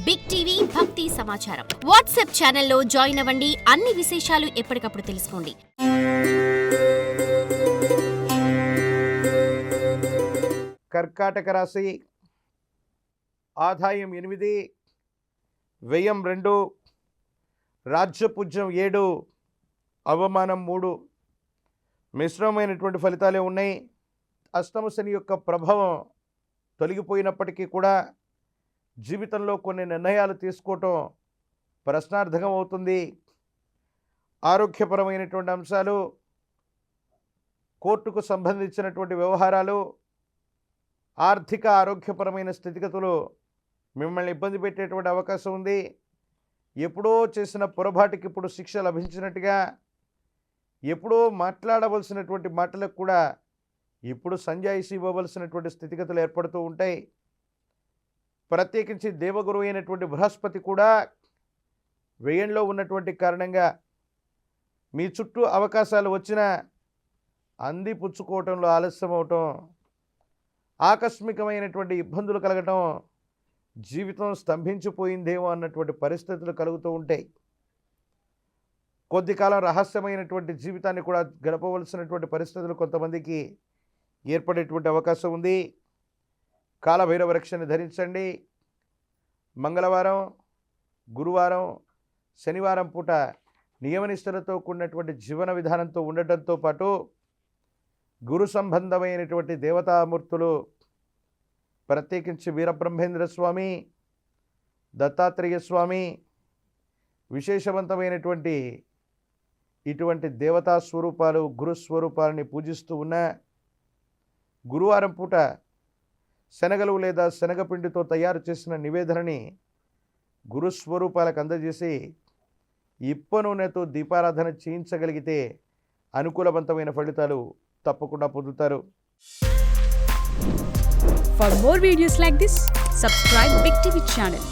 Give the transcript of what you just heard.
Big TV భక్తి సమాచారం WhatsApp ఛానల్లో జాయిన్ అవ్వండి. అన్ని విశేషాలు ఎప్పటికప్పుడు తెలుసుకోండి. కర్కాటక రాశి. ఆదాయం 8, వ్యయం 2, రాజ్యపూజ్యం 7, అవమానం 3. మిశ్రమమైనటువంటి ఫలితాలే ఉన్నాయి. అష్టమ శని యొక్క ప్రభావం తొలగిపోయినప్పటికీ కూడా జీవితంలో కొన్ని నిర్ణయాలు తీసుకోవటం ప్రశ్నార్థకం అవుతుంది. ఆరోగ్యపరమైనటువంటి అంశాలు, కోర్టుకు సంబంధించినటువంటి వ్యవహారాలు, ఆర్థిక ఆరోగ్యపరమైన స్థితిగతులు మిమ్మల్ని ఇబ్బంది పెట్టేటువంటి అవకాశం ఉంది. ఎప్పుడో చేసిన పొరపాటుకి ఇప్పుడు శిక్ష లభించినట్టుగా, ఎప్పుడో మాట్లాడవలసినటువంటి మాటలకు కూడా ఇప్పుడు సంజాయిషి ఇవ్వవలసినటువంటి స్థితిగతులు ఏర్పడుతూ ఉంటాయి. ప్రత్యేకించి దేవగురువు అయినటువంటి బృహస్పతి కూడా వ్యయంలో ఉన్నటువంటి కారణంగా మీ చుట్టూ అవకాశాలు వచ్చినా అందిపుచ్చుకోవటంలో ఆలస్యం అవటం, ఆకస్మికమైనటువంటి ఇబ్బందులు కలగటం, జీవితం స్తంభించిపోయిందేమో అన్నటువంటి పరిస్థితులు కలుగుతూ ఉంటాయి. కొద్ది కాలం రహస్యమైనటువంటి జీవితాన్ని కూడా గడపవలసినటువంటి పరిస్థితులు కొంతమందికి ఏర్పడేటువంటి అవకాశం ఉంది. కాలభైరవ రక్షని ధరించండి. మంగళవారం, గురువారం, శనివారం పూట నియమనిష్టలతో కూడినటువంటి జీవన విధానంతో ఉండటంతో పాటు గురు సంబంధమైనటువంటి దేవతామూర్తులు, ప్రత్యేకించి వీరబ్రహ్మేంద్ర స్వామి, దత్తాత్రేయ స్వామి, విశేషవంతమైనటువంటి ఇటువంటి దేవతా స్వరూపాలు, గురుస్వరూపాలని పూజిస్తూ ఉన్న గురువారం పూట శనగలు లేదా శనగపిండితో తయారు చేసిన నివేదనని గురుస్వరూపాలకు అందజేసి ఇప్ప నూనెతో దీపారాధన చేయించగలిగితే అనుకూలవంతమైన ఫలితాలు తప్పకుండా పొందుతారు. For more videos like this, subscribe Big TV channel.